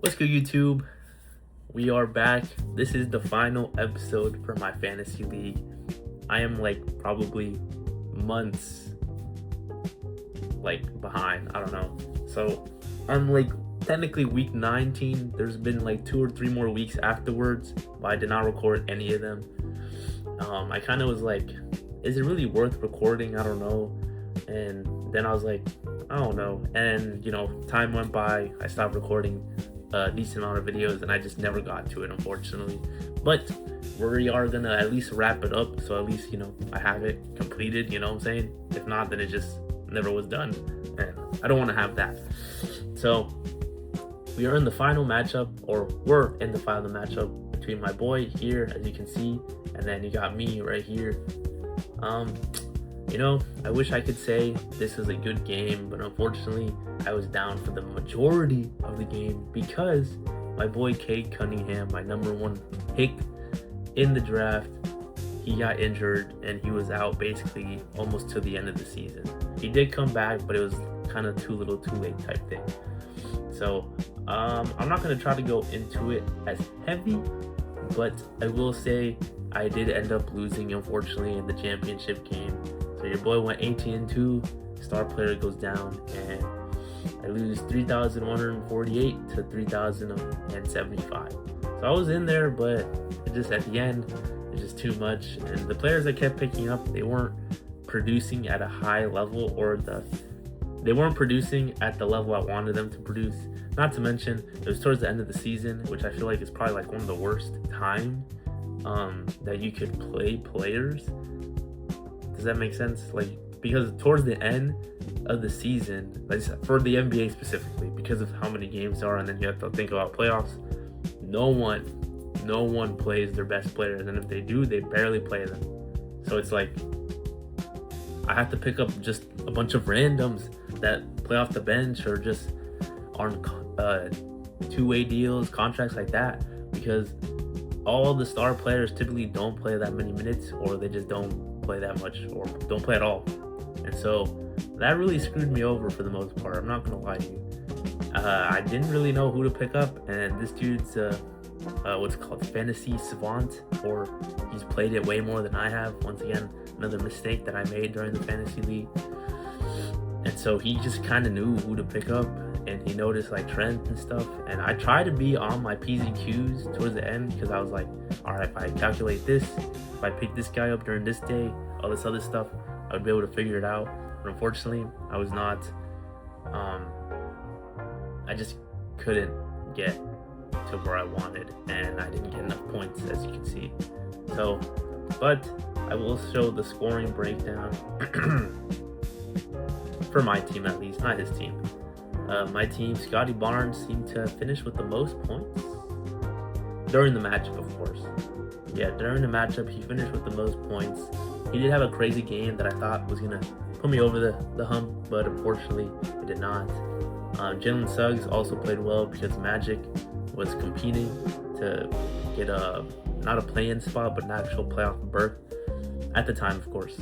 What's good, YouTube? We are back. This is the final episode for my fantasy league. I am probably months behind. I don't know. So I'm technically week 19. There's been 2 or 3 more weeks afterwards, but I did not record any of them. I kind of was like, is it really worth recording? I don't know. And then I was like, I don't know. And time went by. I stopped recording a decent amount of videos and I just never got to it, unfortunately. But we are gonna at least wrap it up, so at least I have it completed, you know what I'm saying? If not, then it just never was done, and I don't want to have that. So we are in the final matchup, or we're in the final matchup between my boy here, as you can see, and then you got me right here. I wish I could say this was a good game, but unfortunately I was down for the majority of the game because my boy Cade Cunningham, my number 1 pick in the draft, he got injured and he was out basically almost to the end of the season. He did come back, but it was kind of too little too late type thing. So I'm not going to try to go into it as heavy, but I will say I did end up losing, unfortunately, in the championship game. So your boy went 18-2, star player goes down, and I lose 3,148 to 3,075. So I was in there, but it just at the end, it's just too much. And the players I kept picking up, they weren't producing at a high level, or they weren't producing at the level I wanted them to produce. Not to mention, it was towards the end of the season, which I feel like is probably one of the worst times that you could play players. Does that make sense? Because towards the end of the season, for the NBA specifically, because of how many games there are, and then you have to think about playoffs, no one plays their best players, and if they do, they barely play them. So it's I have to pick up just a bunch of randoms that play off the bench or just on two-way deals, contracts like that, because all the star players typically don't play that many minutes, or they just don't play that much, or don't play at all. And so that really screwed me over for the most part. I'm not gonna lie to you. I didn't really know who to pick up, and this dude's what's called fantasy savant, or he's played it way more than I have. Once again, another mistake that I made during the fantasy league. And so he just kind of knew who to pick up, and he noticed trends and stuff. And I tried to be on my P's and Q's towards the end, because I was like, all right, if I calculate this, if I pick this guy up during this day, all this other stuff, I would be able to figure it out. But unfortunately, I was not. I just couldn't get to where I wanted, and I didn't get enough points, as you can see. So, but I will show the scoring breakdown for my team, at least, not his team. My team, Scotty Barnes, seemed to finish with the most points during the matchup, of course. Yeah, during the matchup, he finished with the most points. He did have a crazy game that I thought was gonna put me over the hump, but unfortunately, it did not. Jalen Suggs also played well because Magic was competing to get not a play-in spot, but an actual playoff berth at the time, of course.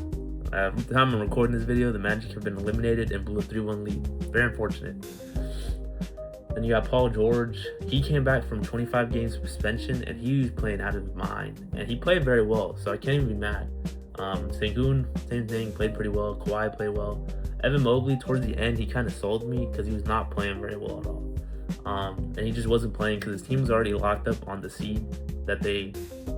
At the time I'm recording this video, the Magic have been eliminated and blew a 3-1 lead. Very unfortunate. Then you got Paul George. He came back from 25 games suspension, and he was playing out of his mind. And he played very well, so I can't even be mad. Sengun, same thing, played pretty well. Kawhi played well. Evan Mobley, towards the end, he kind of sold me because he was not playing very well at all. And he just wasn't playing because his team was already locked up on the seed that they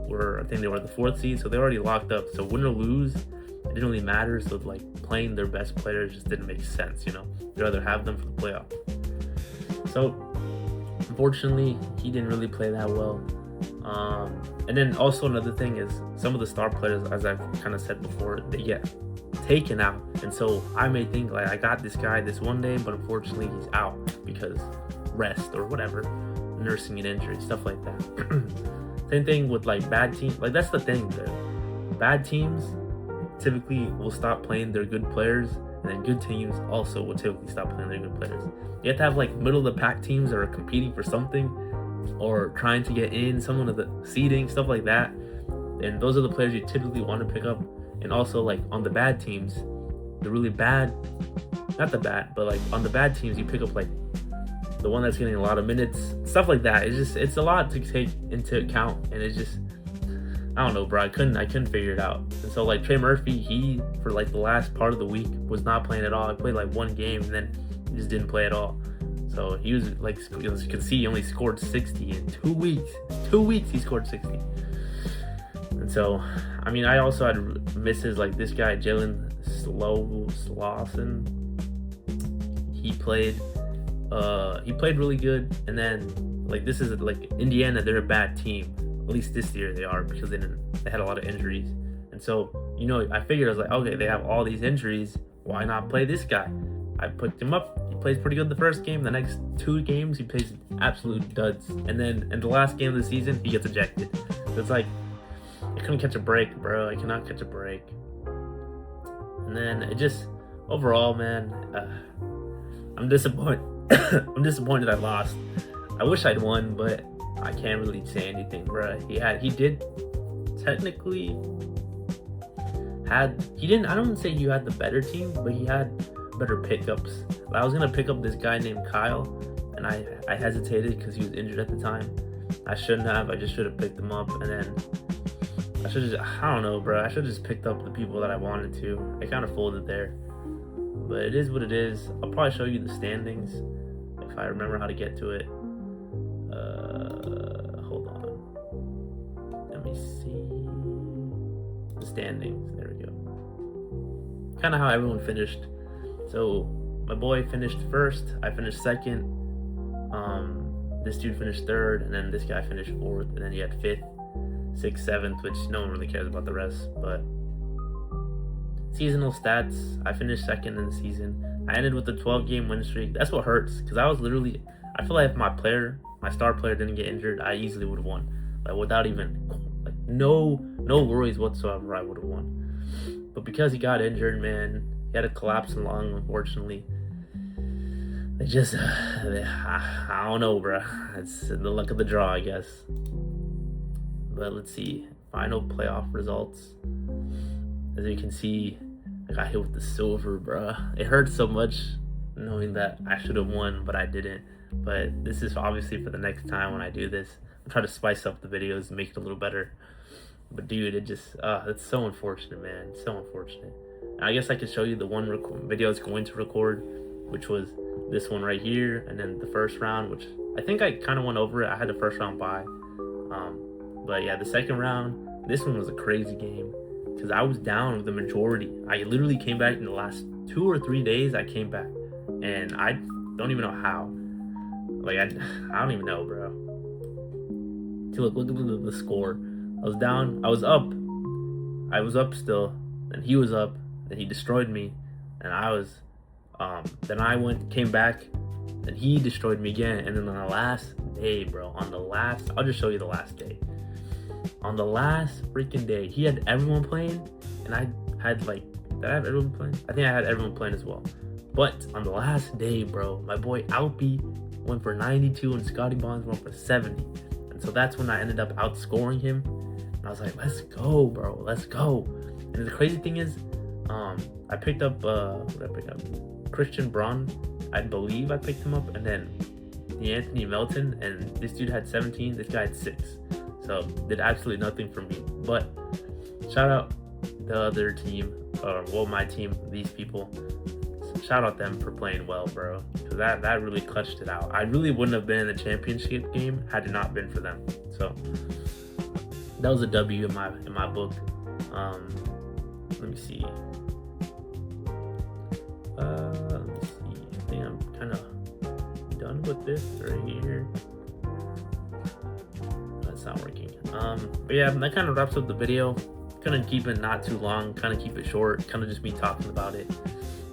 were. I think they were the 4th seed, so they were already locked up. So win or lose, it didn't really matter. So playing their best players just didn't make sense. They'd rather have them for the playoffs. So unfortunately, he didn't really play that well. And then also another thing is some of the star players, as I've kind of said before, they get taken out. And so I may think I got this guy this one day, but unfortunately he's out because rest or whatever, nursing an injury, stuff like that. Same thing with bad teams. That's the thing, bad teams typically will stop playing their good players, and then good teams also will typically stop playing their good players. You have to have middle of the pack teams that are competing for something, or trying to get in someone of the seeding, stuff like that. And those are the players you typically want to pick up. And also on the bad teams, the really bad, not the bad, but on the bad teams, you pick up the one that's getting a lot of minutes, stuff like that. It's a lot to take into account, and it's just, I don't know, bro. I couldn't figure it out. And so like Trey Murphy, he for like the last part of the week was not playing at all. He played like one game and then he just didn't play at all. So he was like, as you can see, he only scored 60 in 2 weeks. 2 weeks he scored 60. And so, I mean, I also had misses like this guy, Jalen Slawson. He played really good. And then like this is like Indiana, they're a bad team. At least this year they are, because they had a lot of injuries. And so, you know, I figured, I was like, okay, they have all these injuries. Why not play this guy? I picked him up. He plays pretty good the first game. The next 2 games, he plays absolute duds. And then in the last game of the season, he gets ejected. So it's like, I couldn't catch a break, bro. I cannot catch a break. And then it just, overall, man, I'm disappointed. I'm disappointed I lost. I wish I'd won, but I can't really say anything, bro. He did technically I don't say you had the better team, but he had better pickups. I was gonna pick up this guy named Kyle, and I hesitated because he was injured at the time. I shouldn't have. I just should have picked him up, and then I don't know, bro. I should have just picked up the people that I wanted to. I kind of folded there, but it is what it is. I'll probably show you the standings if I remember how to get to it. Hold on. Let me see the standings. There we go. Kind of how everyone finished. So my boy finished first, I finished second, this dude finished third, and then this guy finished fourth, and then you had fifth, sixth, seventh, which no one really cares about the rest. But seasonal stats, I finished second in the season. I ended with a 12-game win streak. That's what hurts, because I feel like if my star player didn't get injured, I easily would have won. Like without even, like no worries whatsoever, I would have won. But because he got injured, man, he had a collapsing lung, unfortunately. They just, I don't know, bro. It's the luck of the draw, I guess. But let's see. Final playoff results. As you can see, I got hit with the silver, bro. It hurts so much knowing that I should have won, but I didn't. But this is obviously for the next time when I do this. I'm trying to spice up the videos and make it a little better. But dude, it just, it's so unfortunate, man. It's so unfortunate. I guess I could show you the one video I was going to record, which was this one right here, and then the first round, which I think I kind of went over it. I had the first round bye. But yeah, the second round, this one was a crazy game because I was down with the majority. I literally came back in the last 2 or 3 days. I came back, and I don't even know how. Like I don't even know, bro. Look at the score. I was down. I was up still, and he was up. Then he destroyed me, and I was. Then I came back, and he destroyed me again. And then on the last day, bro, I'll just show you the last day. On the last freaking day, he had everyone playing, and I had did I have everyone playing? I think I had everyone playing as well. But on the last day, bro, my boy Alpi went for 92, and Scotty Bonds went for 70. And so that's when I ended up outscoring him. And I was like, let's go, bro, let's go. And the crazy thing is, I picked up, what did I pick up? Christian Braun, I believe I picked him up, and then Anthony Melton, and this dude had 17, this guy had 6. So did absolutely nothing for me. But shout out the other team, my team, these people. Shout out them for playing well, bro. Because that really clutched it out. I really wouldn't have been in the championship game had it not been for them. So that was a W in my book. Let me see. I think I'm kind of done with this right here. That's not working. But yeah, that kind of wraps up the video. Gonna keep it not too long. Kind of keep it short. Kind of just me talking about it.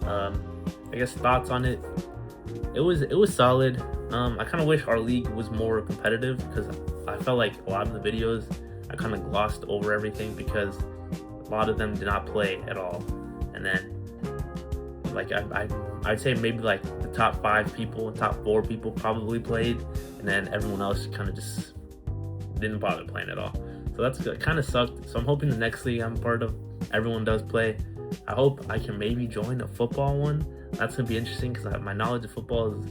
I guess thoughts on it. It was solid. I kind of wish our league was more competitive because I felt like a lot of the videos I kind of glossed over everything because a lot of them did not play at all. And then I'd say maybe like the top 5 people, top 4 people probably played, and then everyone else kind of just didn't bother playing at all. So that kind of sucked. So I'm hoping the next league I'm part of, everyone does play. I hope I can maybe join a football one. That's gonna be interesting because my knowledge of football is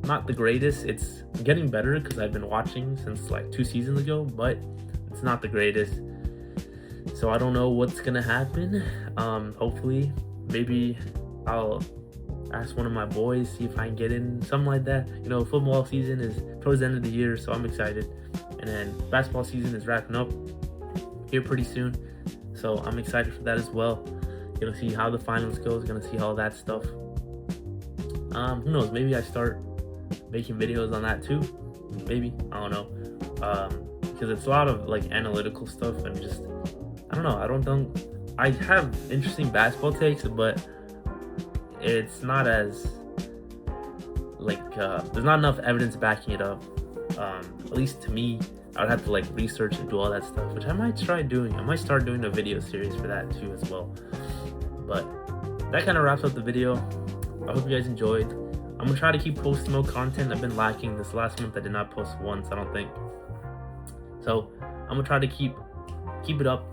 not the greatest. It's getting better because I've been watching since like 2 seasons ago, but it's not the greatest. So I don't know what's gonna happen. Hopefully, maybe I'll ask one of my boys, see if I can get in, something like that. You know, football season is towards the end of the year, so I'm excited. And then basketball season is wrapping up here pretty soon, so I'm excited for that as well. Gonna see how the finals goes, gonna see all that stuff. Who knows, maybe I start making videos on that too. Maybe, I don't know. Because it's a lot of like analytical stuff and just, I don't know, I have interesting basketball takes, but it's not as like there's not enough evidence backing it up. At least to me, I would have to like research and do all that stuff, which I might try doing. I might start doing a video series for that too as well. But that kind of wraps up the video. I hope you guys enjoyed. I'm gonna try to keep posting more content. I've been lacking this last month. I did not post once, I don't think. So I'm gonna try to keep it up.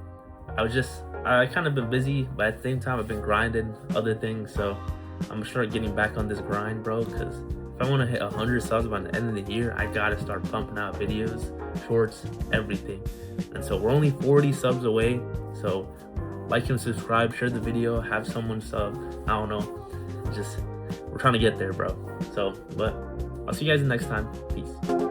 I kind of been busy, but at the same time I've been grinding other things. So I'm gonna start getting back on this grind, bro, because if I want to hit 100 subs by the end of the year, I gotta start pumping out videos, shorts, everything. And so we're only 40 subs away. So like and subscribe, share the video, have someone sub. I don't know. We're trying to get there, bro. So, but I'll see you guys next time. Peace.